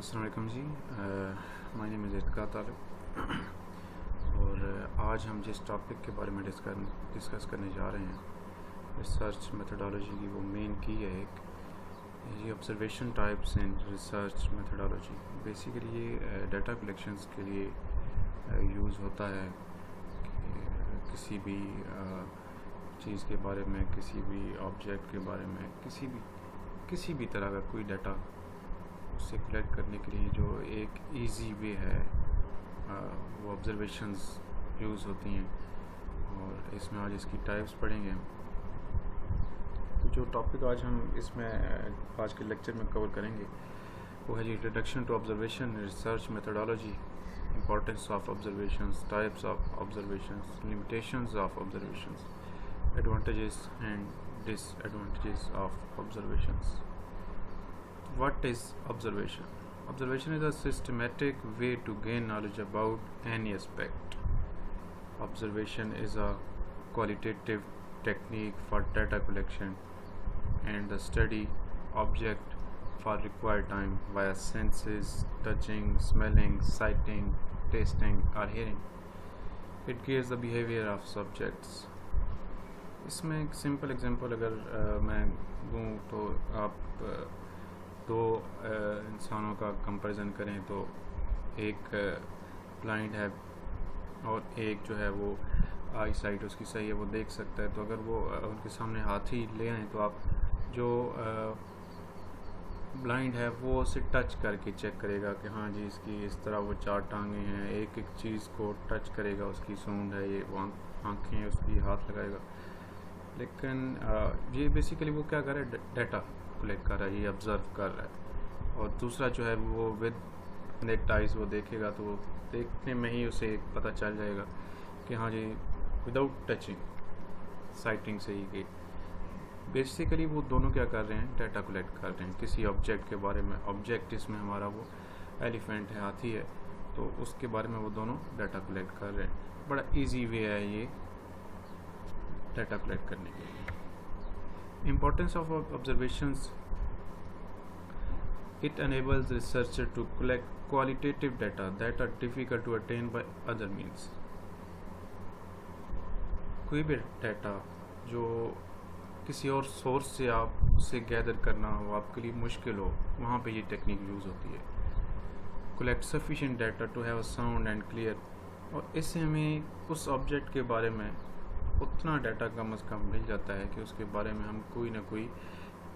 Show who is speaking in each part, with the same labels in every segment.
Speaker 1: अस्सलाम वालेकुम जी। My name is इरका तालिब और आज हम जिस टॉपिक के बारे में डिस्कस करने जा रहे हैं रिसर्च मेथडोलॉजी की, वो मेन की है एक ये observation types in research methodology. Basically ये डाटा कलेक्शंस के लिए यूज़ होता है कि किसी भी चीज़ के बारे में, किसी भी ऑब्जेक्ट के बारे में, किसी भी तरह का कोई डाटा उससे कलेक्ट करने के लिए जो एक इजी वे है वो ऑब्जर्वेशंस यूज़ होती हैं। और इसमें आज इसकी टाइप्स पढ़ेंगे हम। तो जो टॉपिक आज हम इसमें आज के लेक्चर में कवर करेंगे वो है जी introduction to observation research methodology, importance of observations, types of observations, limitations of observations, advantages and disadvantages of observations. What is observation? Observation is a systematic way to gain knowledge about any aspect. Observation is a qualitative technique for data collection and the study object for required time via senses, touching, smelling, sighting, tasting or hearing. It gives the behavior of subjects. इसमें एक simple example अगर मैं दूँ तो आप दो इंसानों का कंपैरिजन करें तो एक ब्लाइंड है और एक जो है वो आई साइट उसकी सही है, वो देख सकता है। तो अगर वो उनके सामने हाथी ले आए तो आप जो ब्लाइंड है वो उसे टच करके चेक करेगा कि हाँ जी इसकी इस तरह वो चार टांगे हैं, एक एक चीज़ को टच करेगा, उसकी सूंड है, ये वो आँखें हैं, उसकी हाथ लगाएगा। लेकिन ये बेसिकली वो क्या कर रहा है, डाटा कलेक्ट कर रहा है, ये ऑब्ज़र्व कर रहा है। और दूसरा जो है वो विद नेक्ट आइज़ वो देखेगा तो देखने में ही उसे पता चल जाएगा कि हाँ जी विदाउट टचिंग साइटिंग से ही कि बेसिकली वो दोनों क्या कर रहे हैं, डाटा कलेक्ट कर रहे हैं किसी ऑब्जेक्ट के बारे में। ऑब्जेक्ट इसमें हमारा वो एलिफेंट है, हाथी है, तो उसके बारे में वो दोनों डाटा कलेक्ट कर रहे हैं। बड़ा ईजी वे है ये डाटा कलेक्ट करने के लिए। Importance of observations: it enables researcher to collect qualitative data that are difficult to attain by other means. कोई भी डाटा जो किसी और सोर्स से आप उसे गैदर करना हो, आपके लिए मुश्किल हो, वहाँ पे ये टेक्निक यूज़ होती है। collect sufficient data to have a sound and clear, और इससे हमें उस ऑब्जेक्ट के बारे में उतना डाटा कम अज़ कम मिल जाता है कि उसके बारे में हम कोई ना कोई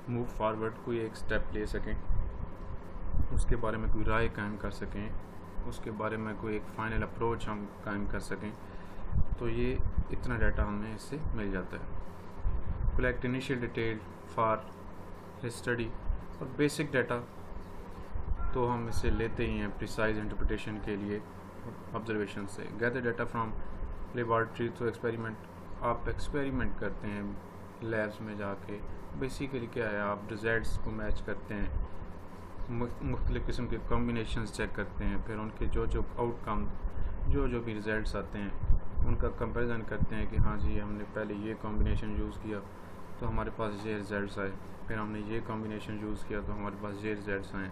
Speaker 1: मूव फॉरवर्ड, कोई एक स्टेप ले सकें, उसके बारे में कोई राय कायम कर सकें, उसके बारे में कोई एक फ़ाइनल अप्रोच हम कायम कर सकें। तो ये इतना डाटा हमें इससे मिल जाता है। Collect initial detail for study, और बेसिक डाटा तो हम इसे लेते ही हैं प्रिसाइज इंटरप्रिटेशन के लिए ऑब्जर्वेशन से। Gather data from laboratory through experiment, आप एक्सपेरिमेंट करते हैं लैब्स में जाके। बेसिकली क्या है, आप रिजल्ट्स को मैच करते हैं, मुख्तलिफ़ किस्म के कॉम्बिनेशंस चेक करते हैं, फिर उनके जो आउटकम जो भी रिजल्ट्स आते हैं उनका कंपैरिजन करते हैं कि हाँ जी हमने पहले ये कॉम्बिनेशन यूज़ किया तो हमारे पास ये रिज़ल्ट्स आए, फिर हमने ये कॉम्बिनेशन यूज़ किया तो हमारे पास ये रिज़ल्ट्स आए।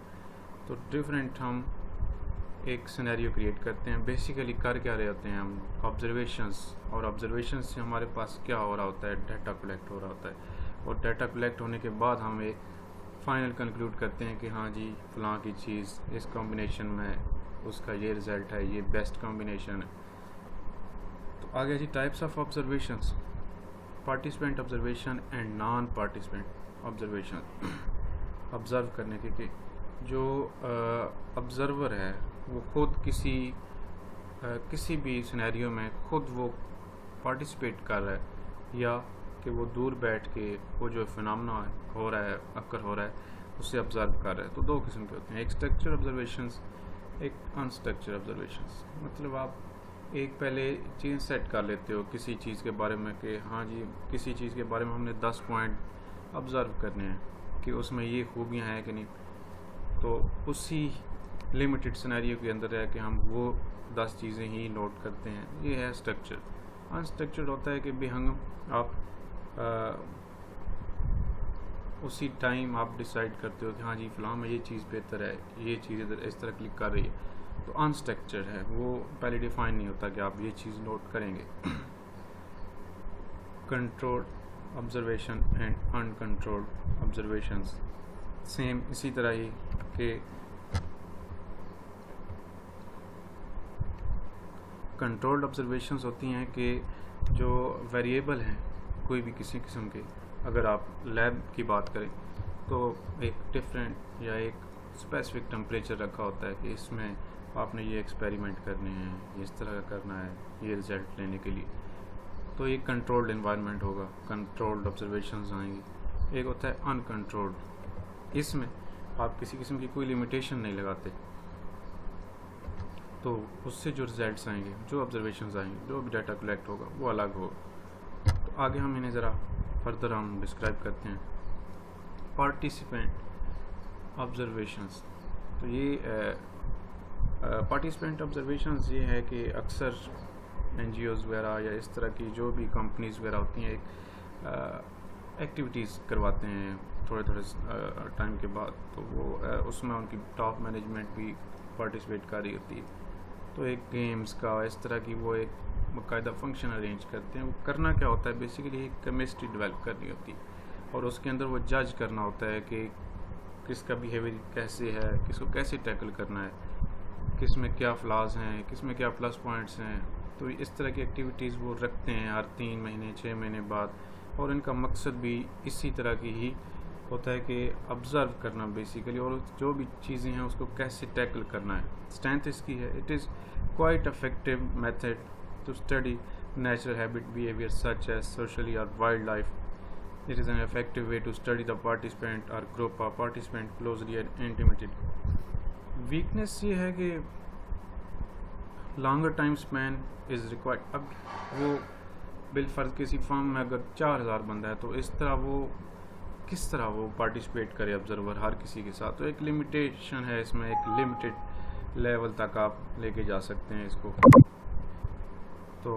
Speaker 1: तो डिफरेंट हम एक सिनेरियो क्रिएट करते हैं। बेसिकली कर क्या रहे होते हैं हम, ऑब्जर्वेशंस, और ऑब्जर्वेशंस से हमारे पास क्या हो रहा होता है, डाटा कलेक्ट हो रहा होता है। और डाटा कलेक्ट होने के बाद हम एक फ़ाइनल कंक्लूड करते हैं कि हाँ जी फ़लाँ की चीज़ इस कॉम्बिनेशन में उसका ये रिज़ल्ट है, ये बेस्ट कॉम्बिनेशन है। तो आगे जी types of observations: participant observation and non participant observation. Observe करने के जो ऑब्ज़र्वर है वो खुद किसी भी सिनेरियो में खुद वो पार्टिसिपेट कर रहा है, या कि वो दूर बैठ के वो जो फिनोमेना हो रहा है, अक्कर हो रहा है, उसे ऑब्ज़र्व कर रहा है। तो दो किस्म के होते हैं, एक स्ट्रक्चर ऑब्जर्वेशंस, एक अनस्ट्रक्चर ऑब्जर्वेशंस। मतलब आप एक पहले चीज़ सेट कर लेते हो किसी चीज़ के बारे में कि हाँ जी किसी चीज़ के बारे में हमने 10 पॉइंट ऑब्ज़र्व करने हैं कि उसमें ये खूबियाँ हैं कि नहीं। तो उसी लिमिटेड सिनेरियो के अंदर है कि हम वो 10 चीज़ें ही नोट करते हैं, ये है स्ट्रक्चर। अनस्ट्रक्चर्ड होता है कि भी हम आप उसी टाइम आप डिसाइड करते हो कि हाँ जी फ़लाँ में ये चीज़ बेहतर है, ये चीज़ इधर इस तरह क्लिक कर रही है, तो अनस्ट्रक्चर्ड है, वो पहले डिफाइन नहीं होता कि आप ये चीज़ नोट करेंगे। Controlled observation and uncontrolled observations, same इसी तरह ही कि कंट्रोल्ड ऑब्जर्वेशंस होती हैं कि जो वेरिएबल हैं कोई भी किसी किस्म के, अगर आप लैब की बात करें तो एक डिफरेंट या एक स्पेसिफिक टेम्परेचर रखा होता है कि इसमें आपने ये एक्सपेरिमेंट करने हैं, इस तरह का करना है ये रिज़ल्ट लेने के लिए, तो एक कंट्रोल्ड इन्वायरमेंट होगा, कंट्रोल्ड ऑब्जर्वेशंस आएंगी। एक होता है अनकंट्रोल्ड, इसमें आप किसी किस्म की कोई लिमिटेशन नहीं लगाते, तो उससे जो रिजल्ट्स आएंगे, जो ऑब्जर्वेशंस आएंगे, जो भी डाटा कलेक्ट होगा वो अलग होगा। तो आगे हम इन्हें ज़रा फर्दर हम डिस्क्राइब करते हैं। पार्टिसिपेंट ऑब्जर्वेशंस, तो ये पार्टिसिपेंट ऑब्जर्वेशंस ये है कि अक्सर NGOs वगैरह या इस तरह की जो भी कंपनीज़ वगैरह होती हैं एक एक्टिविटीज़ करवाते हैं थोड़े थोड़े टाइम के बाद, तो वो उसमें उनकी टॉप मैनेजमेंट भी पार्टिसिपेट कर रही होती है। तो एक गेम्स का इस तरह की वो एक बाकायदा फंक्शन अरेंज करते हैं। वो करना क्या होता है, बेसिकली एक केमिस्ट्री डेवलप करनी होती है और उसके अंदर वो जज करना होता है कि किसका बिहेवियर कैसे है, किसको कैसे टैकल करना है, किस में क्या फ्लॉज हैं, किस में क्या प्लस पॉइंट्स हैं। तो इस तरह की एक्टिविटीज़ वो रखते हैं हर 3 महीने 6 महीने बाद, और इनका मकसद भी इसी तरह की ही होता है कि ऑब्ज़र्व करना बेसिकली, और जो भी चीज़ें हैं उसको कैसे टैकल करना है। स्ट्रेंथ इसकी है, it is quite effective method to study natural habit behavior such as socially or wildlife. It is an effective way to study the participant or group of participant closely and intimately. Weakness ये है कि longer time span is required. अब वो बिलफर्ज किसी form में अगर 4000 बंदा है तो इस तरह वो किस तरह वो पार्टिसिपेट करे ऑब्जर्वर हर किसी के साथ, तो एक लिमिटेशन है इसमें, एक लिमिटेड लेवल तक आप लेके जा सकते हैं इसको। तो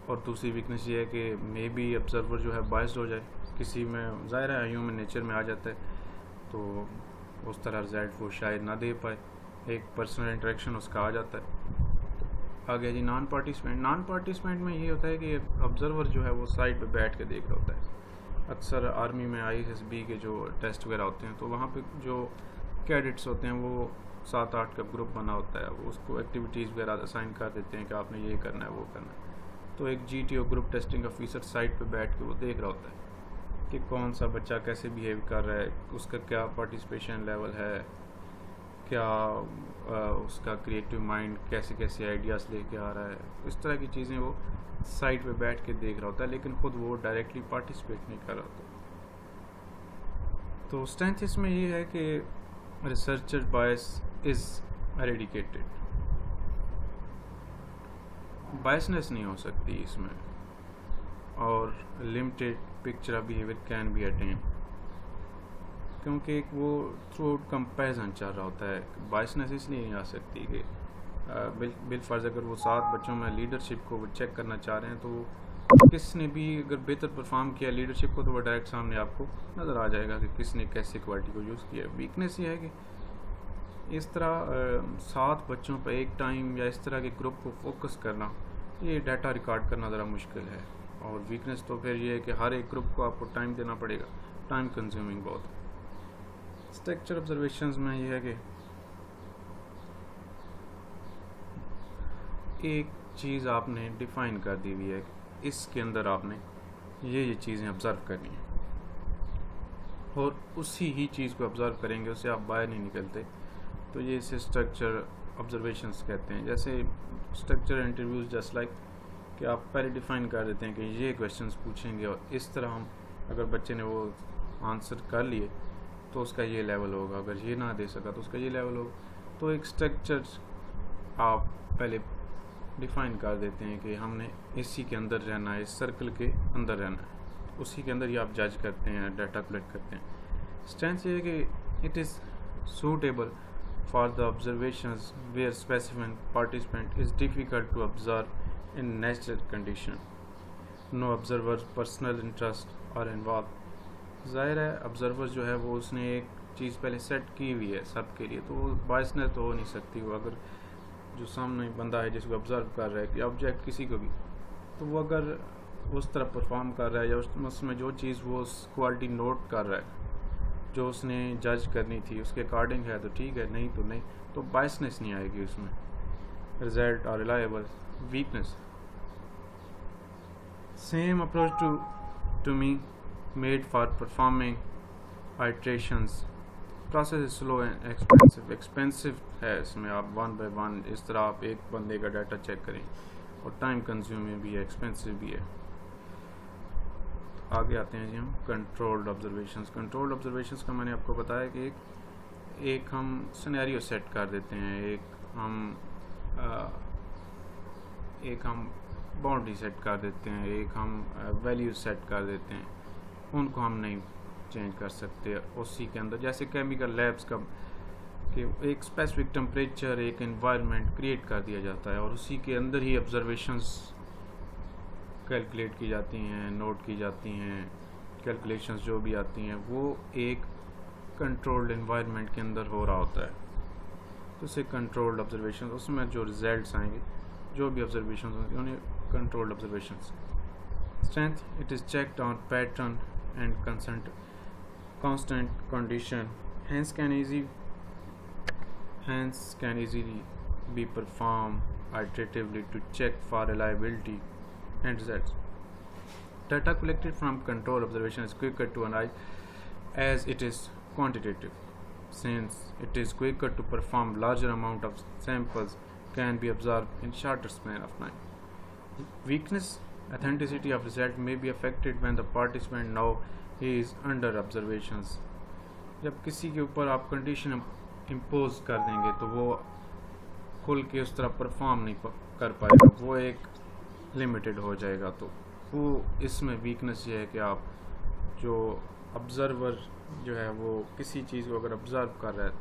Speaker 1: और दूसरी वीकनेस ये है कि मे बी ऑब्जर्वर जो है बायस्ड हो जाए किसी में, ज़ाहिर है ह्यूमन नेचर में आ जाता है, तो उस तरह रिजल्ट वो शायद ना दे पाए, एक पर्सनल इंटरेक्शन उसका आ जाता है। आगे जी नॉन पार्टिसिपेंट में ये होता है कि ऑब्जर्वर जो है वो साइड पे बैठ के देख रहा होता है। अक्सर आर्मी में ISSB के जो टेस्ट वगैरह होते हैं तो वहाँ पे जो कैडेट्स होते हैं वो 7-8 का ग्रुप बना होता है, वो उसको एक्टिविटीज़ वगैरह असाइन कर देते हैं कि आपने ये करना है वो करना है। तो एक GTO group testing officer side पे बैठ के वो देख रहा होता है कि कौन सा बच्चा कैसे बिहेव कर रहा है, उसका क्या पार्टिसिपेशन लेवल है, क्या उसका क्रिएटिव माइंड कैसे कैसे आइडियाज़ लेके आ रहा है, इस तरह की चीज़ें वो साइड पे बैठ के देख रहा होता है, लेकिन ख़ुद वो डायरेक्टली पार्टिसिपेट नहीं कर रहा होता। तो स्ट्रेंथ इसमें ये है कि researcher bias is eradicated, biasness नहीं हो सकती इसमें, और limited picture of behaviour can be attain, क्योंकि वो थ्रू आउट कंपेरिजन चल रहा होता है। बायसनेस इसलिए नहीं आ सकती कि बिलफर्ज अगर वो 7 बच्चों में लीडरशिप को वो चेक करना चाह रहे हैं तो किसने भी अगर बेहतर परफॉर्म किया लीडरशिप को तो वो डायरेक्ट सामने आपको नज़र आ जाएगा कि किसने कैसे क्वालिटी को यूज़ किया। वीकनेस ये है कि इस तरह 7 बच्चों पर एक टाइम या इस तरह के ग्रुप को फोकस करना, ये डाटा रिकॉर्ड करना ज़रा मुश्किल है। और वीकनेस तो फिर ये है कि हर एक ग्रुप को आपको टाइम देना पड़ेगा, टाइम कंज्यूमिंग बहुत। स्ट्रक्चर ऑब्जर्वेशंस में ये है कि एक चीज़ आपने डिफ़ाइन कर दी हुई है, इसके अंदर आपने ये चीज़ें ऑब्ज़र्व करनी है और उसी ही चीज़ को ऑब्ज़र्व करेंगे, उससे आप बाहर नहीं निकलते। तो ये इसे स्ट्रक्चर ऑब्जर्वेशंस कहते हैं। जैसे स्ट्रक्चर इंटरव्यूज़ जस्ट लाइक कि आप पहले डिफ़ाइन कर देते हैं कि ये क्वेश्चंस पूछेंगे और इस तरह हम अगर बच्चे ने वो आंसर कर लिए तो उसका ये लेवल होगा, अगर ये ना दे सका तो उसका ये लेवल होगा। तो एक स्ट्रक्चर आप पहले डिफ़ाइन कर देते हैं कि हमने इसी के अंदर रहना है, इस सर्कल के अंदर रहना है, उसी के अंदर ही आप जज करते हैं, डाटा कलेक्ट करते हैं। स्ट्रेंथ ये है कि it is suitable for the observations where specimen participant is difficult to observe in natural condition. No observer's personal interests are involved. ज़ाहिर है ऑब्जर्वर जो है वो उसने एक चीज़ पहले सेट की हुई है सबके लिए, तो वो बायसनेस तो हो नहीं सकती। वो अगर जो सामने बंदा है जिसको ऑब्जर्व कर रहा है कि ऑब्जेक्ट किसी को भी, तो वो अगर उस तरह परफॉर्म कर रहा है या उसमें जो चीज़ वो क्वालिटी नोट कर रहा है जो उसने जज करनी थी उसके अकॉर्डिंग है तो ठीक है, नहीं तो नहीं, तो बायसनेस नहीं आएगी उसमें। रिजल्ट और reliable weakness same approach to me made for performing iterations process is slow and expensive है। इसमें आप वन बाय वन इस तरह आप एक बंदे का डाटा चेक करें और टाइम कंज्यूमिंग भी है, एक्सपेंसिव भी है। आगे आते हैं जी हम कंट्रोल्ड ऑब्जर्वेशंस। कंट्रोल्ड ऑब्जर्वेशंस का मैंने आपको बताया कि एक हम सिनेरियो सेट कर देते हैं, एक हम बाउंड्री सेट कर देते हैं, एक हम वैल्यू सेट कर देते हैं, उनको हम नहीं चेंज कर सकते उसी के अंदर। जैसे केमिकल लैब्स का कि एक स्पेसिफिक टेम्परेचर, एक एनवायरनमेंट क्रिएट कर दिया जाता है और उसी के अंदर ही ऑब्जर्वेशंस कैलकुलेट की जाती हैं, नोट की जाती हैं। कैलकुलेशंस जो भी आती हैं वो एक कंट्रोल्ड एनवायरनमेंट के अंदर हो रहा होता है, तो उसे कंट्रोल्ड ऑब्जर्वेशन, उसमें जो रिजल्ट्स आएंगे, जो भी ऑब्जर्वेशन होंगे उन्हें controlled observations. Strength it is checked on pattern and constant condition, hence can easily be performed iteratively to check for reliability and results. Data collected from control observation is quicker to analyze as it is quantitative, since it is quicker to perform larger amount of samples can be observed in shorter span of time. Weakness authenticity of result may be affected when the participant know he is under observations. जब किसी के ऊपर आप condition impose कर देंगे तो वो खुल के उस तरह परफॉर्म नहीं कर पाएगा, वो एक लिमिटेड हो जाएगा। तो वो इसमें वीकनेस ये है कि आप जो ऑब्जर्वर जो है वो किसी चीज़ को अगर ऑब्ज़र्व कर रहा है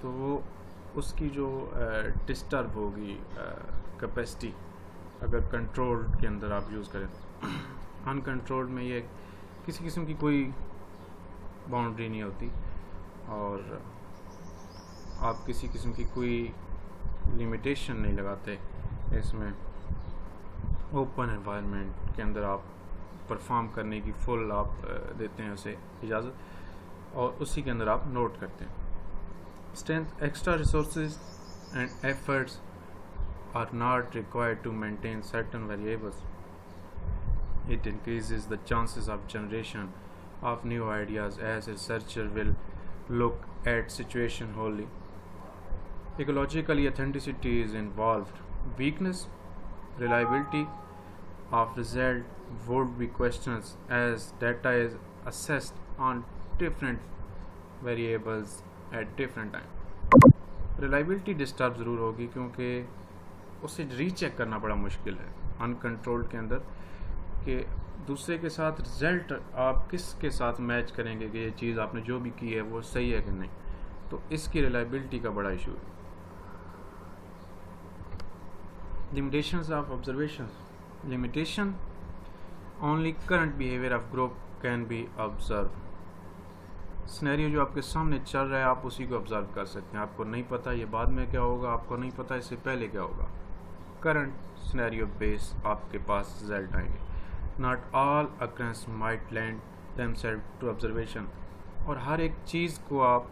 Speaker 1: तो वो उसकी जो डिस्टर्ब होगी कैपेसिटी अगर कंट्रोल्ड के अंदर आप यूज़ करें। अनकंट्रोल्ड में ये किसी किस्म की कोई बाउंड्री नहीं होती और आप किसी किस्म की कोई लिमिटेशन नहीं लगाते। इसमें ओपन एनवायरनमेंट के अंदर आप परफॉर्म करने की फुल आप देते हैं उसे इजाज़त और उसी के अंदर आप नोट करते हैं। Strength extra resources and efforts are not required to maintain certain variables. It increases the chances of generation of new ideas as a researcher will look at situation wholly. Ecologically, authenticity is involved. Weakness, reliability of result would be questions as data is assessed on different variables at different time. Reliability disturb ज़रूर होगी क्योंकि उसे recheck करना बड़ा मुश्किल है uncontrolled के अंदर कि दूसरे के साथ रिजल्ट आप किसके साथ मैच करेंगे कि ये चीज़ आपने जो भी की है वो सही है कि नहीं, तो इसकी रिलायबिलिटी का बड़ा इशू है। Limitations of observation limitation only current behaviour of group can be observe. Scenario जो आपके सामने चल रहा है आप उसी को ऑब्जर्व कर सकते हैं। आपको नहीं पता ये बाद में क्या होगा, आपको नहीं पता इससे पहले क्या होगा। करंट सिनेरियो बेस आपके पास रिजल्ट आएंगे। Not all occurrence might lend themselves to observation और हर एक चीज़ को आप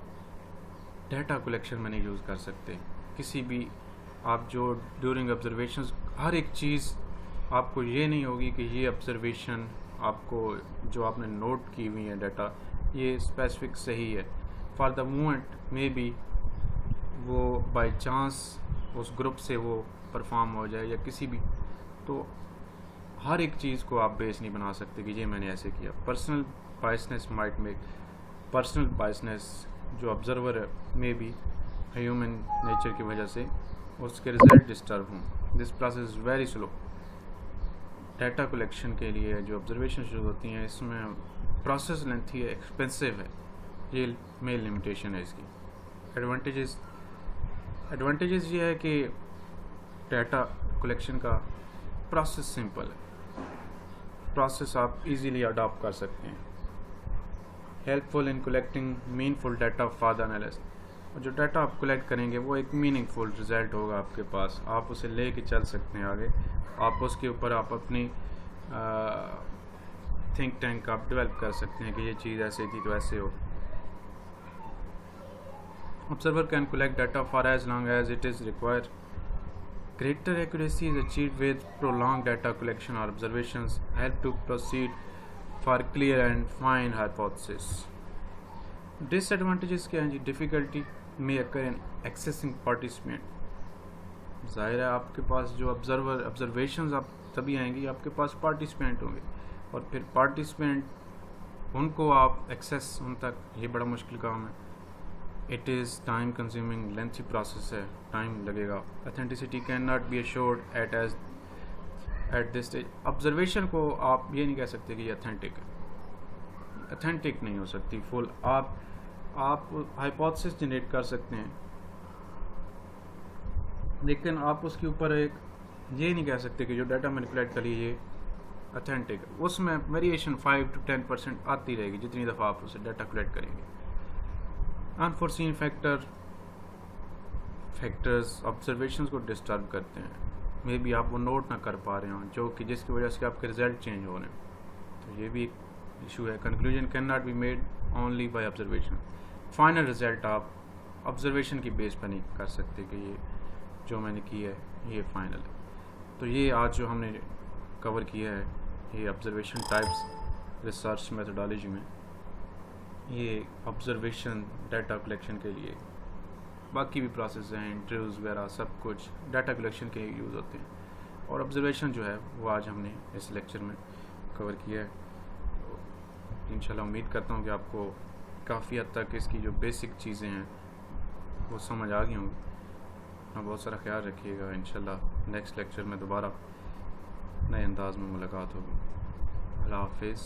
Speaker 1: डेटा कलेक्शन में नहीं यूज़ कर सकते। किसी भी आप जो ड्यूरिंग ऑब्जर्वेशंस हर एक चीज़ आपको ये नहीं होगी कि ये ऑब्जर्वेशन आपको जो आपने नोट की हुई है डाटा ये स्पेसिफिक सही है। For the moment may be वो बाय चांस उस ग्रुप से वो परफॉर्म हो जाए या किसी भी, तो हर एक चीज़ को आप बेस नहीं बना सकते कि ये मैंने ऐसे किया। Personal biasness might make personal biasness जो ऑब्जर्वर है मे बी ह्यूमन नेचर की वजह से उसके रिजल्ट डिस्टर्ब हों। This process is very slow. Data collection के लिए जो ऑब्जर्वेशन शुरू होती हैं इसमें प्रोसेस लेंथ ही एक्सपेंसिव है, ये मेन लिमिटेशन है इसकी। एडवांटेजेस ये है कि डाटा कलेक्शन का प्रोसेस सिंपल है, प्रोसेस आप इजीली अडॉप्ट कर सकते हैं। Helpful in collecting meaningful data for the analyst. और जो डाटा आप कलेक्ट करेंगे वो एक मीनिंगफुल रिजल्ट होगा आपके पास, आप उसे ले के चल सकते हैं आगे, आप उसके ऊपर आप अपनी थिंक टैंक आप डेवलप कर सकते हैं कि ये चीज़ ऐसे थी तो ऐसे हो। Observer can collect data for as long as it is required. Greater accuracy is achieved with prolonged data collection or observations help to proceed for clear and fine hypothesis. Disadvantages क्या हैं जी? Difficulty may occur in accessing participant. जाहिर है आपके पास जो observations आप तभी आएंगी आपके पास participant होंगे, और फिर participant उनको आप access उन तक, ये बड़ा मुश्किल काम है। It is time consuming lengthy process है, टाइम लगेगा। Authenticity can not be assured at this stage. Observation को आप ये नहीं कह सकते कि ये अथेंटिक है, अथेंटिक नहीं हो सकती फुल। आप हाइपोथेसिस जनरेट कर सकते हैं, लेकिन आप उसके ऊपर एक ये नहीं कह सकते कि जो डाटा मैंने कलेक्ट करी ये अथेंटिक है। उसमें वेरिएशन 5 to 10% आती रहेगी जितनी दफ़ा आप उसे डाटा कलेक्ट करेंगे। अनफोर्सीन फैक्टर्स ऑब्जर्वेशंस को डिस्टर्ब करते हैं, मे बी आप वो नोट ना कर पा रहे हो, जो कि जिसकी वजह से आपके रिजल्ट चेंज हो रहे हैं, तो ये भी एक इशू है। Conclusion can not be made only by observation. Final result आप ऑब्जर्वेशन की बेस पर नहीं कर सकते कि ये जो मैंने किया है ये फाइनल है। तो ये आज जो हमने कवर किया है ये ऑब्जर्वेशन टाइप्स रिसर्च मेथोडोलॉजी में, ये ऑब्जर्वेशन डाटा कलेक्शन के लिए, बाकी भी प्रोसेस हैं, इंटरव्यूज़ वगैरह सब कुछ डाटा कलेक्शन के यूज़ होते हैं। और ऑब्जर्वेशन जो है वो आज हमने इस लेक्चर में कवर किया है। इंशाल्लाह उम्मीद करता हूँ कि आपको काफ़ी हद तक इसकी जो बेसिक चीज़ें हैं वो समझ आ गई होंगी। अपना बहुत सारा ख्याल रखिएगा। इंशाल्लाह नेक्स्ट लेक्चर में दोबारा नए अंदाज में मुलाकात होगी। अल्लाह हाफिज़।